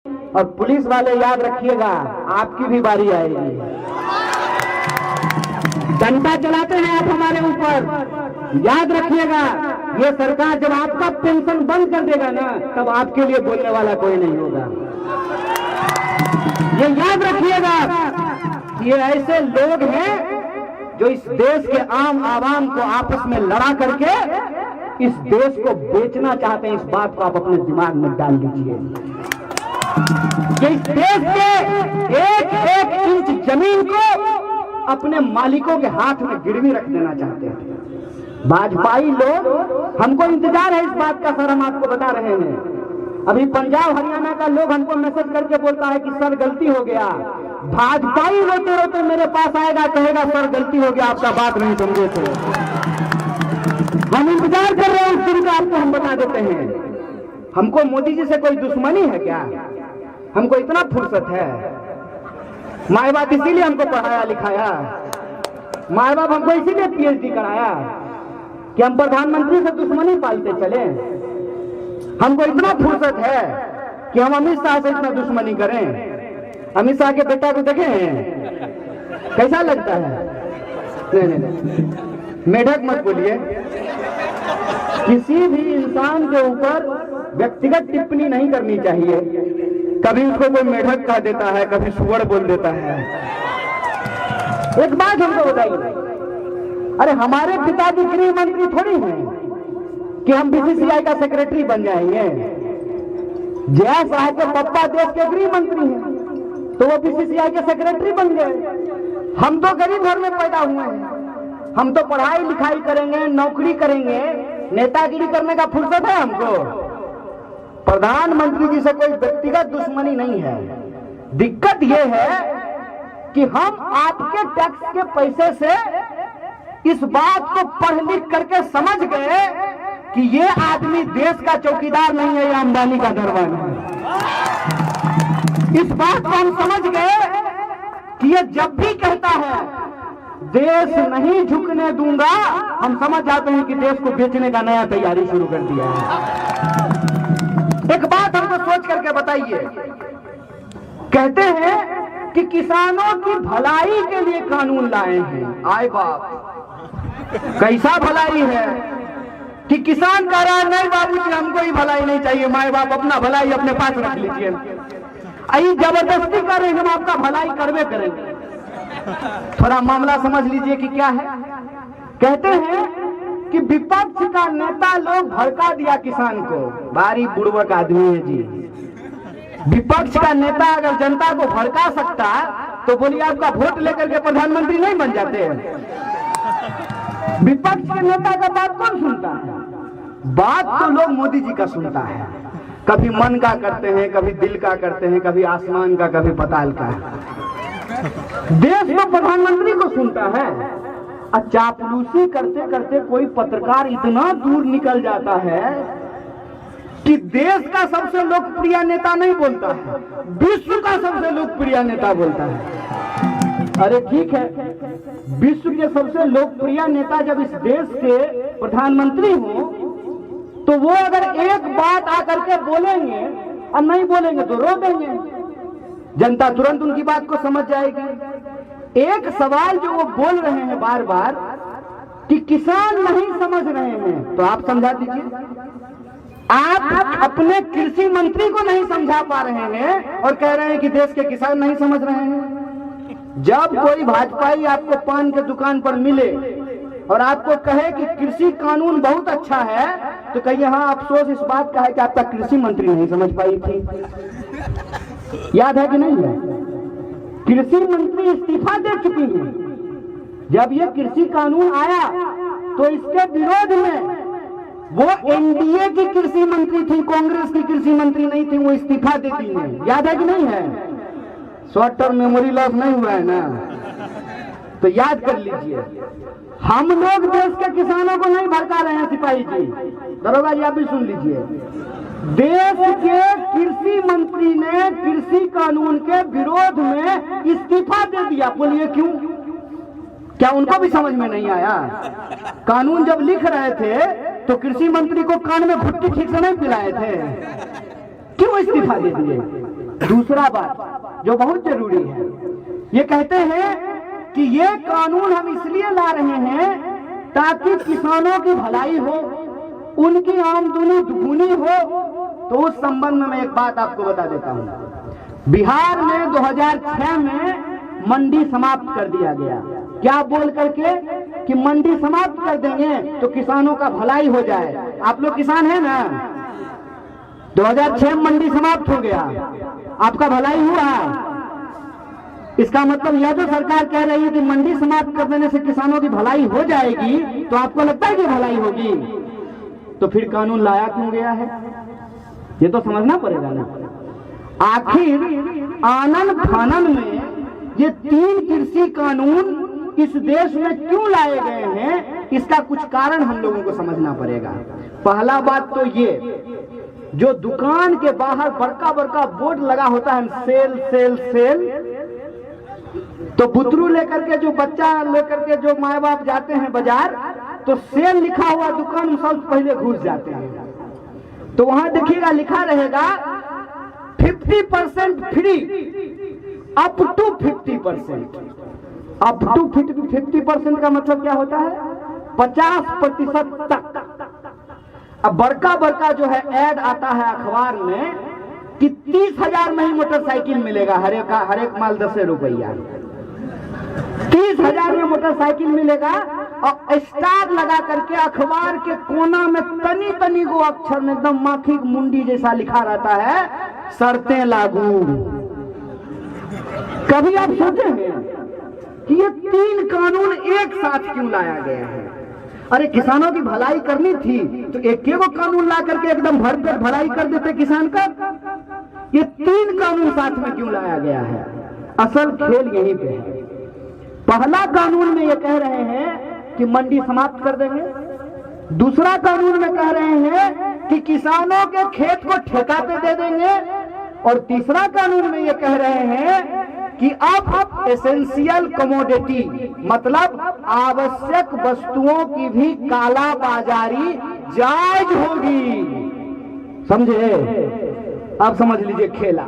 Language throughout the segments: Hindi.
और पुलिस वाले याद रखिएगा, आपकी भी बारी आएगी। जनता चलाते हैं आप हमारे ऊपर, याद रखिएगा। ये सरकार जब आपका पेंशन बंद कर देगा ना, तब आपके लिए बोलने वाला कोई नहीं होगा। ये याद रखिएगा, ये ऐसे लोग हैं जो इस देश के आम आवाम को आपस में लड़ा करके इस देश को बेचना चाहते हैं। इस बात को आप अपने दिमाग में डाल लीजिए कि इस देश के एक एक इंच जमीन को अपने मालिकों के हाथ में गिरवी रख देना चाहते हैं भाजपाई लोग। हमको इंतजार है इस बात का सर, हम आपको बता रहे हैं। अभी पंजाब हरियाणा का लोग हमको मैसेज करके बोलता है कि सर गलती हो गया। भाजपाई रोते रोते मेरे पास आएगा, कहेगा सर गलती हो गया, आपका बात नहीं समझे थे। हम इंतजार कर रहे हैं उस दिन का, आपको हम बता देते हैं। हमको मोदी जी से कोई दुश्मनी है क्या? हमको इतना फुर्सत है? माए बाप इसीलिए हमको पढ़ाया लिखाया, माए बाप हमको इसीलिए पीएचडी कराया कि हम प्रधानमंत्री से दुश्मनी पालते चले। हमको इतना फुर्सत है कि हम अमित शाह से इतना दुश्मनी करें। अमित शाह के बेटा को देखे हैं कैसा लगता है? नहीं, मेढक मत बोलिए। किसी भी इंसान के ऊपर व्यक्तिगत टिप्पणी नहीं करनी चाहिए। कभी उसको कोई मेढक कह देता है, कभी सुअर बोल देता है। एक बात हमको बताइए, अरे हमारे पिताजी गृह मंत्री थोड़ी हैं कि हम बीसीसीआई का सेक्रेटरी बन जाएंगे। जया साहब के पप्पा देश के गृह मंत्री हैं, तो वो बीसीसीआई के सेक्रेटरी बन गए। हम तो गरीब घर में पैदा हुए हैं, हम तो पढ़ाई लिखाई करेंगे, नौकरी करेंगे, नेतागिरी करने का फुर्सत है हमको? प्रधानमंत्री जी से कोई व्यक्तिगत दुश्मनी नहीं है। दिक्कत यह है कि हम आपके टैक्स के पैसे से इस बात को पढ़ लिख करके समझ गए कि ये आदमी देश का चौकीदार नहीं है, ये अंबानी का दरबार है। इस बात को हम समझ गए कि ये जब भी कहता है देश नहीं झुकने दूंगा, हम समझ जाते हैं कि देश को बेचने का नया तैयारी शुरू कर दिया है। एक बात हमको सोच करके बताइए, कहते हैं कि किसानों की भलाई के लिए कानून लाए हैं। आए बाप, कैसा भलाई है कि किसान कह रहा है नहीं बाबूजी हमको ही भलाई नहीं चाहिए, माए बाप अपना भलाई अपने पास रख लीजिए। आई जबरदस्ती कर रहे हैं, हम आपका भलाई करवे करेंगे। थोड़ा मामला समझ लीजिए कि क्या है। कहते हैं कि विपक्ष का नेता लोग भड़का दिया किसान को। भारी बुड़बक आदमी है जी। विपक्ष का नेता अगर जनता को भड़का सकता तो बोलिए आपका वोट लेकर के प्रधानमंत्री नहीं बन जाते? विपक्ष के नेता का बात कौन सुनता है? बात तो लोग मोदी जी का सुनता है। कभी मन का करते हैं, कभी दिल का करते हैं, कभी आसमान का, कभी पताल का। देश तो प्रधानमंत्री को सुनता है। चापलूसी करते करते कोई पत्रकार इतना दूर निकल जाता है कि देश का सबसे लोकप्रिय नेता नहीं बोलता है, विश्व का सबसे लोकप्रिय नेता बोलता है। अरे ठीक है, विश्व के सबसे लोकप्रिय नेता जब इस देश के प्रधानमंत्री हो तो वो अगर एक बात आकर के बोलेंगे और नहीं बोलेंगे तो रो देंगे। जनता तुरंत उनकी बात को समझ जाएगी। एक सवाल जो वो बोल रहे हैं बार बार कि किसान नहीं समझ रहे हैं, तो आप समझा दीजिए। आप अपने कृषि मंत्री को नहीं समझा पा रहे हैं और कह रहे हैं कि देश के किसान नहीं समझ रहे हैं। जब कोई भाजपाई आपको पान के दुकान पर मिले और आपको कहे कि कृषि कानून बहुत अच्छा है, तो कहिए हाँ अफसोस इस बात का है कि आपका कृषि मंत्री नहीं समझ पाई थी। याद है कि नहीं है? कृषि मंत्री इस्तीफा दे चुकी हैं। जब ये कृषि कानून आया तो इसके विरोध में वो एनडीए की कृषि मंत्री थी, कांग्रेस की कृषि मंत्री नहीं थी, वो इस्तीफा देती हैं। याद है कि नहीं है? शॉर्ट टर्म मेमोरी लॉस नहीं हुआ है ना? तो याद कर लीजिए, हम लोग देश के किसानों को नहीं भड़का रहे हैं सिपाही जी। दरोगा जी आप भी सुन लीजिए, देश के कृषि मंत्री ने कृषि कानून के विरोध में इस्तीफा दे दिया। बोलिए क्यों? क्या उनको भी समझ में नहीं आया? कानून जब लिख रहे थे तो कृषि मंत्री को कान में भुट्टी ठीक से नहीं पिलाए थे, क्यों इस्तीफा दे दिए? दूसरा बात जो बहुत जरूरी है, ये कहते हैं कि ये कानून हम इसलिए ला रहे हैं ताकि किसानों की भलाई हो, उनकी आमदनी दुगुनी हो। तो उस संबंध में मैं एक बात आपको बता देता हूं। बिहार में 2006 में मंडी समाप्त कर दिया गया। क्या बोल करके कि मंडी समाप्त कर देंगे तो किसानों का भलाई हो जाए। आप लोग किसान हैं ना? 2006 में मंडी समाप्त हो गया, आपका भलाई हुआ। इसका मतलब यह जो सरकार कह रही है कि मंडी समाप्त कर देने से किसानों की भलाई हो जाएगी, तो आपको लगता है कि भलाई होगी? तो फिर कानून लाया क्यों गया है, ये तो समझना पड़ेगा ना। आखिर आनन फानन में ये 3 कृषि कानून इस देश में क्यों लाए गए हैं, इसका कुछ कारण हम लोगों को समझना पड़ेगा। पहला बात तो ये, जो दुकान के बाहर बड़का बड़का बोर्ड लगा होता है सेल सेल सेल, तो बुतरू लेकर के जो बच्चा लेकर के जो माँ बाप जाते हैं बाजार, तो सेल लिखा हुआ दुकान में सबसे पहले घुस जाते हैं। तो वहां देखिएगा लिखा रहेगा 50% free, up to 50%। Up to 50% का मतलब क्या होता है? 50% तक। अब बड़का बड़का जो है ऐड आता है अखबार में कि 30,000 में ही मोटरसाइकिल मिलेगा, हर एक माल 10 रुपया। 30,000 में मोटरसाइकिल मिलेगा, और स्टार लगा करके अखबार के कोना में तनी तनी को अक्षर में एकदम माखी मुंडी जैसा लिखा रहता है, शर्तें लागू। कभी आप सोचेंगे कि ये 3 कानून एक साथ क्यों लाया गया है? अरे किसानों की भलाई करनी थी तो एक को कानून ला करके एकदम भरपेट भलाई कर देते किसान का। ये 3 कानून साथ में क्यों लाया गया है? असल खेल यहीं पे है। पहला कानून में ये कह रहे हैं कि मंडी समाप्त कर देंगे, दूसरा कानून में कह रहे हैं कि किसानों के खेत को ठेका पे दे देंगे, और तीसरा कानून में ये कह रहे हैं कि अब एसेंशियल कमोडिटी मतलब आवश्यक वस्तुओं की भी काला बाजारी जायज होगी। समझे? अब समझ लीजिए खेला।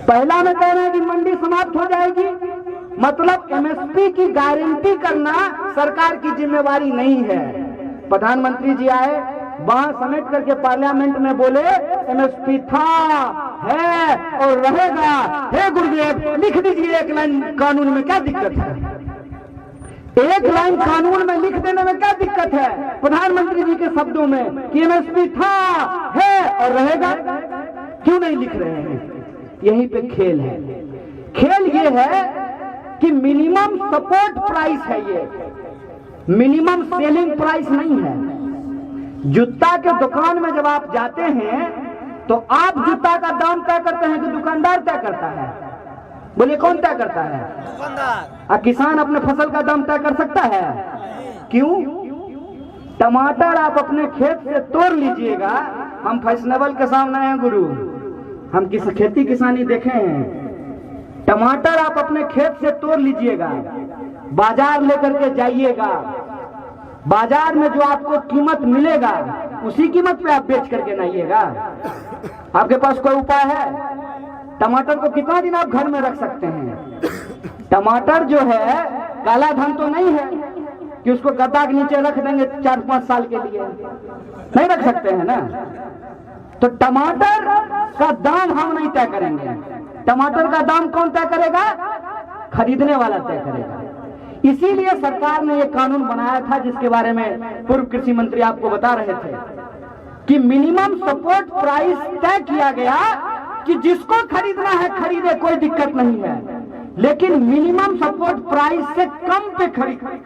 पहला में कह रहे हैं कि मंडी समाप्त हो जाएगी, मतलब एमएसपी की गारंटी करना सरकार की जिम्मेवारी नहीं है। प्रधानमंत्री जी आए, वहां समेट करके पार्लियामेंट में बोले एमएसपी था, है और रहेगा। हे गुरुदेव लिख दीजिए एक लाइन कानून में, क्या दिक्कत है? एक लाइन कानून में लिख देने में क्या दिक्कत है? प्रधानमंत्री जी के शब्दों में कि एमएसपी था, है और रहेगा, क्यों नहीं लिख रहे हैं? यहीं पे खेल है। खेल ये है कि मिनिमम सपोर्ट प्राइस है, ये मिनिमम सेलिंग प्राइस नहीं है। जूता के दुकान में जब आप जाते हैं तो आप जूता का दाम तय करते हैं कि दुकानदार तय करता है? बोलिए कौन तय करता है? दुकानदार। किसान अपने फसल का दाम तय कर सकता है? क्यों? टमाटर आप अपने खेत से तोड़ लीजिएगा, हम फैशनेबल के सामने हैं गुरु, हम किस खेती किसानी देखे हैं। टमाटर आप अपने खेत से तोड़ लीजिएगा, बाजार लेकर के जाइएगा, बाजार में जो आपको कीमत मिलेगा उसी कीमत पे आप बेच करके लाइएगा। आपके पास कोई उपाय है? टमाटर को कितना दिन आप घर में रख सकते हैं? टमाटर जो है काला धन तो नहीं है कि उसको गद्दा के नीचे रख देंगे 4-5 साल के लिए, नहीं रख सकते हैं ना। तो टमाटर का दाम हम नहीं तय करेंगे। टमाटर का दाम कौन तय करेगा? खरीदने वाला तय करेगा। इसीलिए सरकार ने यह कानून बनाया था, जिसके बारे में पूर्व कृषि मंत्री आपको बता रहे थे कि मिनिमम सपोर्ट प्राइस तय किया गया कि जिसको खरीदना है खरीदे, कोई दिक्कत नहीं है, लेकिन मिनिमम सपोर्ट प्राइस से कम पे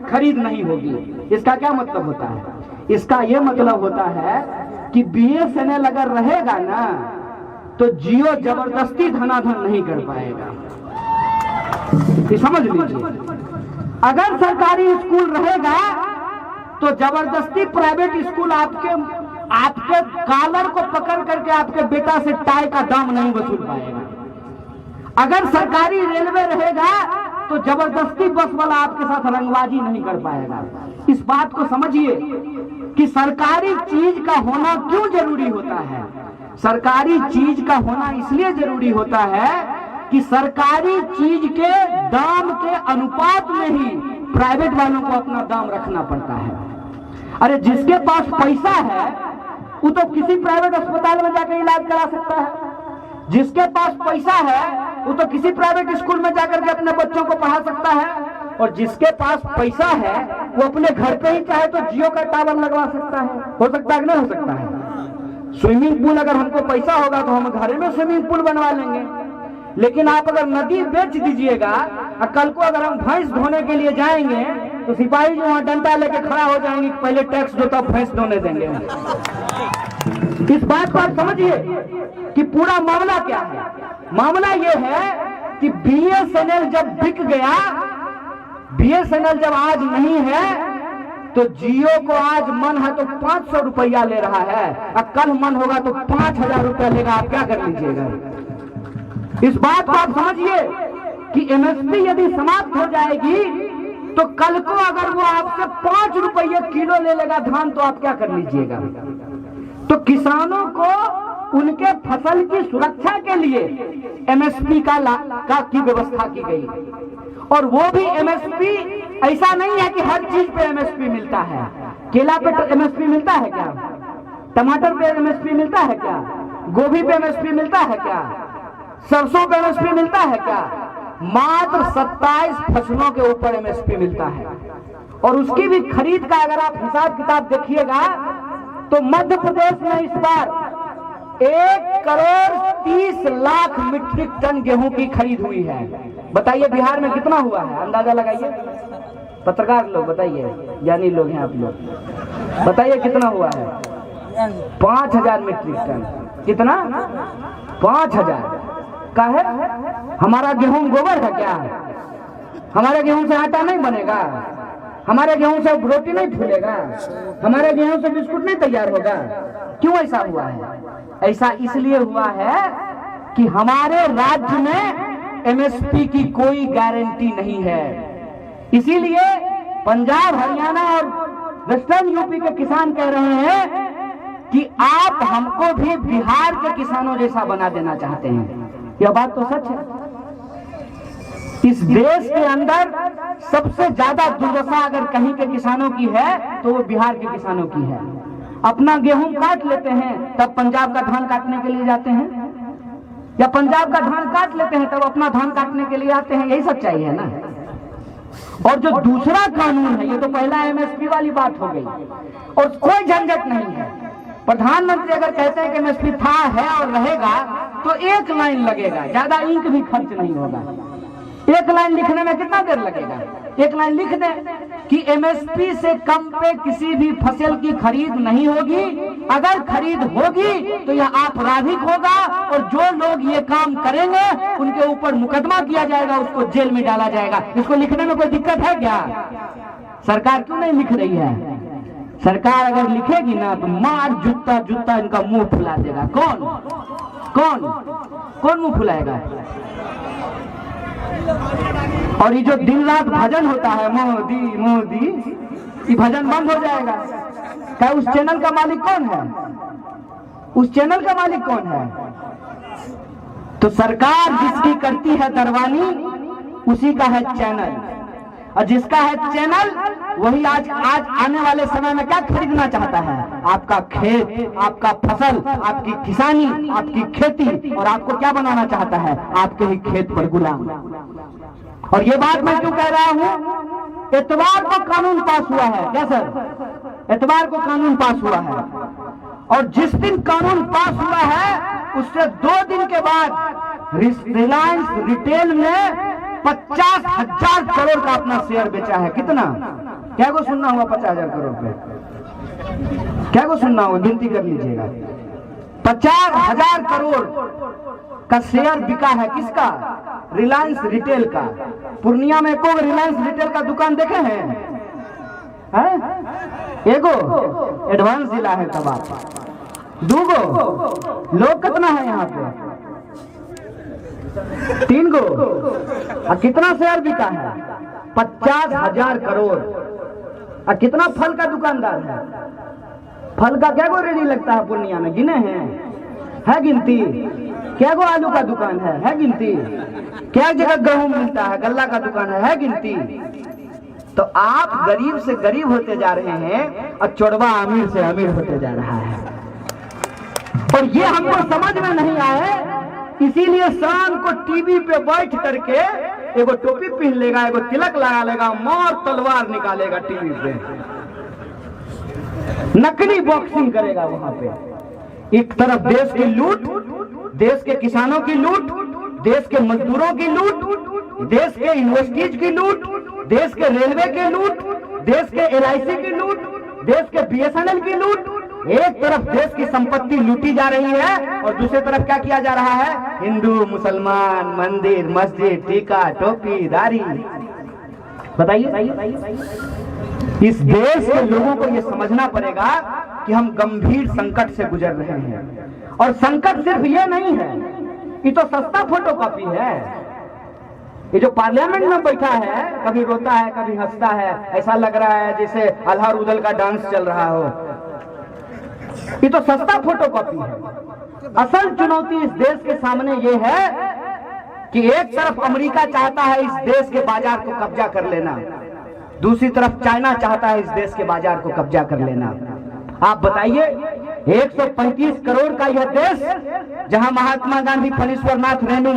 खरीद नहीं होगी। इसका क्या मतलब होता है? इसका यह मतलब होता है कि बीएसएनएल अगर रहेगा ना तो जियो जबरदस्ती धनाधन नहीं कर पाएगा। ये समझ लीजिए। अगर सरकारी स्कूल रहेगा तो जबरदस्ती प्राइवेट स्कूल आपके कॉलर को पकड़ करके आपके बेटा से टाई का दाम नहीं वसूल पाएगा। अगर सरकारी रेलवे रहेगा तो जबरदस्ती बस वाला आपके साथ रंगबाजी नहीं कर पाएगा। इस बात को समझिए कि सरकारी चीज का होना क्यों जरूरी होता है। सरकारी चीज का होना इसलिए जरूरी होता है कि सरकारी चीज के दाम के अनुपात में ही प्राइवेट वालों को अपना दाम रखना पड़ता है। अरे जिसके पास पैसा है वो तो किसी प्राइवेट अस्पताल में जाकर इलाज करा सकता है, जिसके पास पैसा है वो तो किसी प्राइवेट स्कूल में जाकर के अपने बच्चों को पढ़ा सकता है, और जिसके पास पैसा है वो अपने घर पे ही चाहे तो जियो का टावर लगवा सकता है। हो सकता है कि नहीं हो सकता है? स्विमिंग पूल अगर हमको पैसा होगा तो हम घर में स्विमिंग पूल बनवा लेंगे, लेकिन आप अगर नदी बेच दीजिएगा और कल को अगर हम भैंस धोने के लिए जाएंगे तो सिपाही जो वहां डंडा लेके खड़ा हो जाएंगे, पहले टैक्स दो तब भैंस धोने देंगे। इस बात को आप समझिए कि पूरा मामला क्या है। मामला यह है कि बीएसएनएल जब बिक गया, बीएसएनएल जब आज नहीं है तो जियो को आज मन है तो 500 रुपया ले रहा है, और कल मन होगा तो 5000 रुपया लेगा। आप क्या कर लीजिएगा? इस बात को आप समझिए कि एमएसपी यदि समाप्त हो जाएगी तो कल को अगर वो आपसे 5 रुपये किलो ले लेगा धान, तो आप क्या कर लीजिएगा? तो किसानों को उनके फसल की सुरक्षा के लिए एमएसपी की व्यवस्था की गई, और वो भी एमएसपी ऐसा नहीं है कि हर चीज पे एमएसपी मिलता है। केला पे एमएसपी मिलता है क्या? टमाटर पे एमएसपी मिलता है क्या? गोभी पे एमएसपी मिलता है क्या? सरसों पे एमएसपी मिलता है क्या? मात्र 27 फसलों के ऊपर एमएसपी मिलता है, और उसकी भी खरीद का अगर आप हिसाब किताब देखिएगा तो मध्य प्रदेश में इस बार 1,30,00,000 मीट्रिक टन गेहूं की खरीद हुई है। बताइए बिहार में कितना हुआ है? अंदाजा लगाइए, पत्रकार लोग बताइए, ज्ञानी लोग हैं आप लोग, बताइए कितना हुआ है? 5,000 मीट्रिक टन। कितना? 5,000 का है। हमारा गेहूं गोबर है क्या? हमारे गेहूं से आटा नहीं बनेगा? हमारे गेहूं से रोटी नहीं फूलेगा? हमारे गेहूं से बिस्कुट नहीं तैयार होगा? क्यों ऐसा हुआ है? ऐसा इसलिए हुआ है कि हमारे राज्य में एमएसपी की कोई गारंटी नहीं है। इसीलिए पंजाब, हरियाणा और वेस्टर्न यूपी के किसान कह रहे हैं कि आप हमको भी बिहार के किसानों जैसा बना देना चाहते हैं। यह बात तो सच है। इस देश के अंदर सबसे ज्यादा दुर्दशा अगर कहीं के किसानों की है तो वो बिहार के किसानों की है। अपना गेहूं काट लेते हैं तब पंजाब का धान काटने के लिए जाते हैं, या पंजाब का धान काट लेते हैं तब अपना धान काटने के लिए आते हैं। यही सच्चाई है ना। और जो दूसरा कानून है, ये तो पहला एमएसपी वाली बात हो गई, और कोई झंझट नहीं है। प्रधानमंत्री अगर कहते हैं कि एमएसपी था, है और रहेगा तो एक लाइन लगेगा, ज्यादा इंक भी खर्च नहीं होगा। एक लाइन लिखने में कितना देर लगेगा? एक लाइन लिख दें कि एमएसपी से कम पे किसी भी फसल की खरीद नहीं होगी। अगर खरीद होगी तो यह आपराधिक होगा, और जो लोग ये काम करेंगे उनके ऊपर मुकदमा किया जाएगा, उसको जेल में डाला जाएगा। इसको लिखने में कोई दिक्कत है क्या? सरकार क्यों नहीं लिख रही है? सरकार अगर लिखेगी ना तो मार जूता जूता इनका मुंह फुला देगा। कौन कौन कौन मुंह फुलाएगा? और ये जो दिन रात भजन होता है मोदी मोदी, ये भजन बंद हो जाएगा। क्या उस चैनल का मालिक कौन है? उस चैनल का मालिक कौन है? तो सरकार जिसकी करती है दरबानी उसी का है चैनल, और जिसका है चैनल वही आज आने वाले समय में क्या खरीदना चाहता है? आपका खेत, आपका फसल, आपकी किसानी, आपकी खेती, और आपको क्या बनाना चाहता है? आपके ही खेत पर गुलाम। और ये बात मैं क्यों कह रहा हूं? इतवार को कानून पास हुआ है क्या सर? इतवार को कानून पास हुआ है, और जिस दिन कानून पास हुआ है उससे 2 दिन के बाद रिलायंस रिटेल में 50,000 करोड़ का अपना शेयर बेचा है। कितना? क्या को सुनना हुआ? 50,000 करोड़ पे क्या को सुनना हुआ? गिनती कर लीजिएगा। 50,000 करोड़ का शेयर बिका है। किसका? रिलायंस रिटेल का। पूर्णिया में को रिलायंस रिटेल का दुकान देखे हैं? एगो एडवांस जिला है तब आप, 2 गो लोग कितना है यहाँ पे? 3 गो। और कितना शेयर बिका है? 50,000 करोड़। और कितना फल का दुकानदार है? फल का क्या गो रेडी लगता है पूर्णिया में? गिने हैं? है गिनती? क्या गो आलू का दुकान है गिनती? क्या जगह गेहूं मिलता है, गल्ला का दुकान है गिनती? तो आप गरीब से गरीब होते जा रहे हैं और चोरवा अमीर से अमीर होते जा रहा है, और ये हमको समझ में नहीं आए। इसीलिए शाम को टीवी पे बैठ करके एगो टोपी पहन लेगा, एगो तिलक लगा लेगा, मार तलवार निकालेगा टीवी पे, नकली बॉक्सिंग करेगा वहां पे। एक तरफ देश की लूट, देश के किसानों की लूट, देश के मजदूरों की लूट, देश के यूनिवर्सिटीज की लूट, देश के रेलवे की लूट, देश के LIC की लूट, देश के BSNL की लूट। एक तरफ देश की संपत्ति लूटी जा रही है और दूसरी तरफ क्या किया जा रहा है? हिंदू मुसलमान, मंदिर मस्जिद, टीका टोपी दाढ़ी। बताइए, इस देश के लोगों को यह समझना पड़ेगा कि हम गंभीर संकट से गुजर रहे हैं। और संकट सिर्फ ये नहीं है, ये तो सस्ता फोटोकॉपी है। ये जो पार्लियामेंट में बैठा है, कभी रोता है कभी हंसता है, ऐसा लग रहा है जैसे अल्लाह उदल का डांस चल रहा हो। ये तो सस्ता फोटोकॉपी है। असल चुनौती इस देश के सामने ये है कि एक तरफ अमेरिका चाहता है इस देश के बाजार को कब्जा कर लेना, दूसरी तरफ चाइना चाहता है इस देश के बाजार को कब्जा कर लेना। आप बताइए, 135 करोड़ का यह देश, जहां महात्मा गांधी, फणीश्वरनाथ रेणु,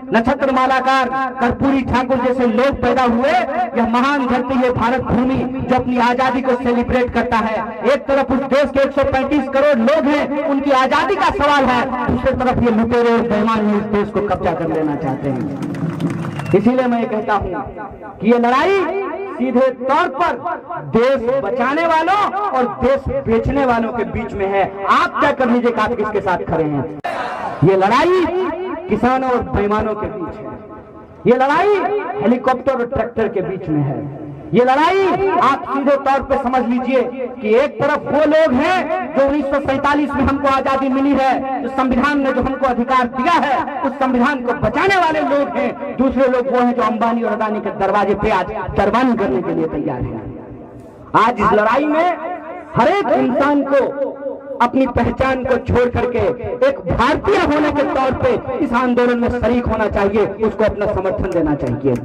नक्षत्र मालाकार, कर्पूरी ठाकुर जैसे लोग पैदा हुए, यह महान धरती है भारत भूमि जो अपनी आजादी को सेलिब्रेट करता है। एक तरफ उस देश के 135 करोड़ लोग हैं, उनकी आजादी का सवाल है, दूसरी तरफ ये लुटेरे और बेईमान इस देश को कब्जा कर लेना चाहते हैं। इसीलिए मैं ये कहता हूं कि ये लड़ाई सीधे तौर पर देश बचाने वालों और देश बेचने वालों के बीच में है। आप तय कर लीजिए कि आप किसके साथ खड़े हैं। ये लड़ाई किसानों और बेईमानों के बीच है, ये लड़ाई हेलीकॉप्टर और ट्रैक्टर के बीच में है। ये लड़ाई आप सीधे तौर पे समझ लीजिए कि एक तरफ वो लोग हैं जो 1947 में हमको आजादी मिली है, जो संविधान ने जो हमको अधिकार दिया है, उस संविधान को बचाने वाले लोग हैं। दूसरे लोग वो हैं जो अंबानी और अदानी के दरवाजे पे आज कुर्बानी करने के लिए तैयार हैं। आज इस लड़ाई में हर एक इंसान को अपनी पहचान को छोड़ करके एक भारतीय होने के तौर पे इस आंदोलन में शरीक होना चाहिए, उसको अपना समर्थन देना चाहिए,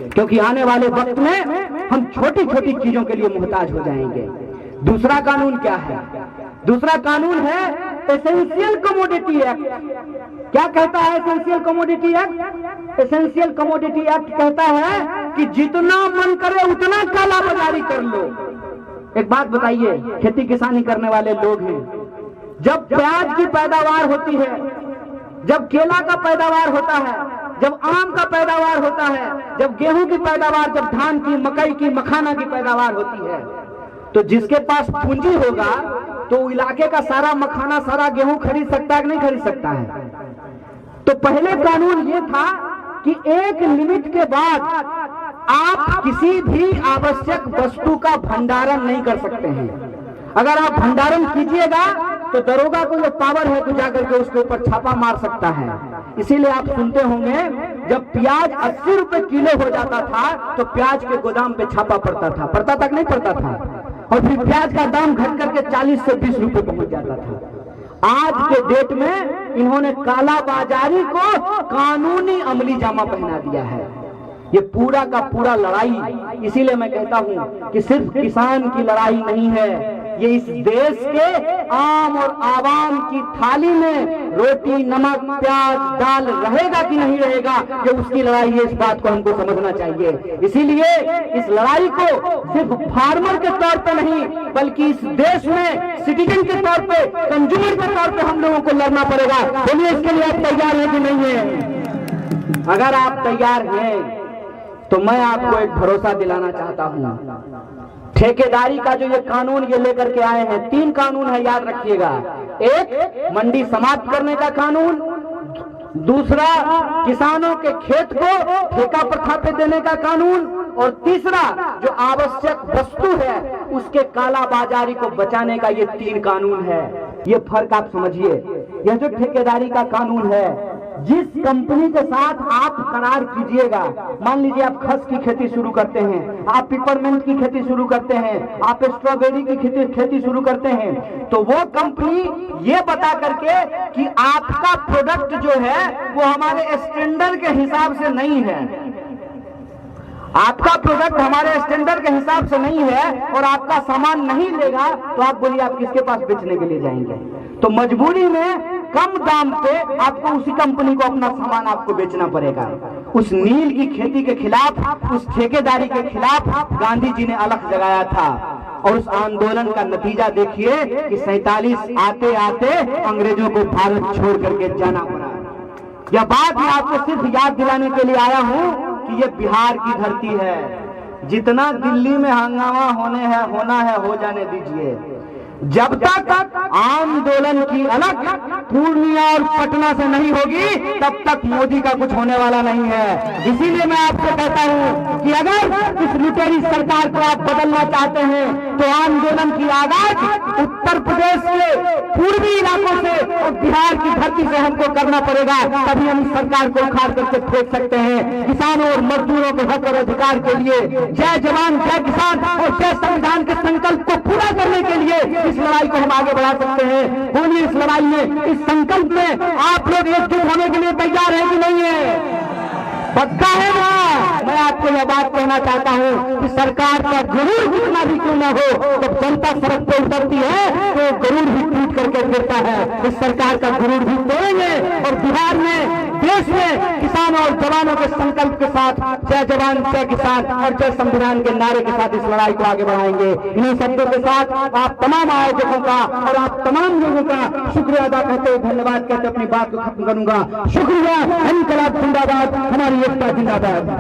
क्योंकि आने वाले वक्त में हम छोटी छोटी चीजों के लिए मुहताज हो जाएंगे। दूसरा कानून क्या है? दूसरा कानून है एसेंशियल कमोडिटी एक्ट। क्या कहता है essential commodity act? Essential commodity act कहता है कि जितना मन करे उतना काला बाजारी कर लो। एक बात बताइए, खेती किसानी करने वाले लोग हैं, जब प्याज की पैदावार होती है, जब केला का पैदावार होता है, जब आम का पैदावार होता है, जब गेहूं की पैदावार, जब धान की, मकई की, मखाना की पैदावार होती है, तो जिसके पास पूंजी होगा तो इलाके का सारा मखाना, सारा गेहूं खरीद सकता है कि नहीं खरीद सकता है? तो पहले कानून ये था कि एक लिमिट के बाद आप किसी भी आवश्यक वस्तु का भंडारण नहीं कर सकते हैं। अगर आप भंडारण कीजिएगा तो दरोगा को जो पावर है तो जाकर के उसके ऊपर छापा मार सकता है। इसीलिए आप सुनते होंगे जब प्याज 80 रुपए किलो हो जाता था तो प्याज के गोदाम पे छापा पड़ता था, पड़ता तक नहीं पड़ता था, और फिर प्याज का दाम घट करके 40 से 20 रुपए पहुंच जाता था। आज के डेट में इन्होंने काला बाजारी को कानूनी अमली जामा पहना दिया है। ये पूरा का पूरा लड़ाई, इसीलिए मैं कहता हूं कि सिर्फ किसान की लड़ाई नहीं है, ये इस देश के आम और आवाम की थाली में रोटी, नमक, प्याज, दाल रहेगा कि नहीं रहेगा, ये उसकी लड़ाई है। इस बात को हमको समझना चाहिए। इसीलिए इस लड़ाई को सिर्फ फार्मर के तौर पे नहीं, बल्कि इस देश में सिटीजन के तौर पे, कंज्यूमर के तौर पे हम लोगों को लड़ना पड़ेगा। बोलिए, इसके लिए आप तैयार हैं कि नहीं है? अगर आप तैयार हैं तो मैं आपको एक भरोसा दिलाना चाहता हूं। ठेकेदारी का जो ये कानून ये लेकर के आए हैं, 3 कानून है, याद रखिएगा। एक, मंडी समाप्त करने का कानून, दूसरा, किसानों के खेत को ठेका प्रथा पे देने का कानून, और तीसरा, जो आवश्यक वस्तु है उसके काला बाजारी को बचाने का ये 3 कानून है। ये फर्क आप समझिए। यह जो ठेकेदारी का कानून है जिस कंपनी के साथ आप करार कीजिएगा, मान लीजिए आप खस की खेती शुरू करते हैं, आप पिपरमेंट की खेती शुरू करते हैं, आप स्ट्रॉबेरी की खेती शुरू करते हैं, तो वो कंपनी ये बता करके कि आपका प्रोडक्ट जो है वो हमारे स्टैंडर्ड के हिसाब से नहीं है, आपका प्रोडक्ट हमारे स्टैंडर्ड के हिसाब से नहीं है और आपका सामान नहीं लेगा, तो आप बोलिए आप किसके पास बेचने के लिए जाएंगे? तो मजबूरी में कम दाम पे आपको उसी कंपनी को अपना सामान आपको बेचना पड़ेगा। उस नील की खेती के खिलाफ, उस ठेकेदारी के खिलाफ गांधी जी ने अलख जगाया था और उस आंदोलन का नतीजा देखिए कि 47 आते आते अंग्रेजों को भारत छोड़ करके जाना पड़ा। यह बात मैं आपको सिर्फ याद दिलाने के लिए आया हूं कि ये बिहार की धरती है। जितना दिल्ली में हंगामा होना है हो जाने दीजिए। जब तक आंदोलन की अलग पूर्णिया और पटना से नहीं होगी तब तक मोदी का कुछ होने वाला नहीं है। इसीलिए मैं आपसे कहता हूं कि अगर इस लुटेरी सरकार को आप बदलना चाहते हैं तो आंदोलन की आगाज उत्तर प्रदेश के पूर्वी इलाकों से और बिहार की धरती से हमको करना पड़ेगा, तभी हम इस सरकार को उखाड़ करके फेंक सकते हैं। किसानों और मजदूरों के हक और अधिकार के लिए जय जवान जय किसान और जय संविधान के संकल्प को पूरा करने के लिए इस लड़ाई को हम आगे बढ़ा सकते हैं। बोलिए, इस लड़ाई में, इस संकल्प में आप लोग एकजुट होने के लिए तैयार हैं कि नहीं है? पक्का है ना? मैं आपको यह बात कहना चाहता हूं कि सरकार का गरुड़ जितना भी क्यों न हो, जब जनता सड़क पर उतरती है तो गरुड़ भी टूट करके गिरता है। इस सरकार का गरुड़ भी तोड़ेंगे और बिहार में, देश में किसानों और जवानों के संकल्प के साथ जय जवान जय किसान और जय संविधान के नारे के साथ इस लड़ाई को आगे बढ़ाएंगे। इन्हीं शब्दों के साथ आप तमाम आयोजकों का और आप तमाम लोगों का शुक्रिया अदा करते हुए, धन्यवाद कहते अपनी बात को खत्म करूंगा। शुक्रिया। इनकलाब जिंदाबाद, हमारी एकता जिंदाबाद।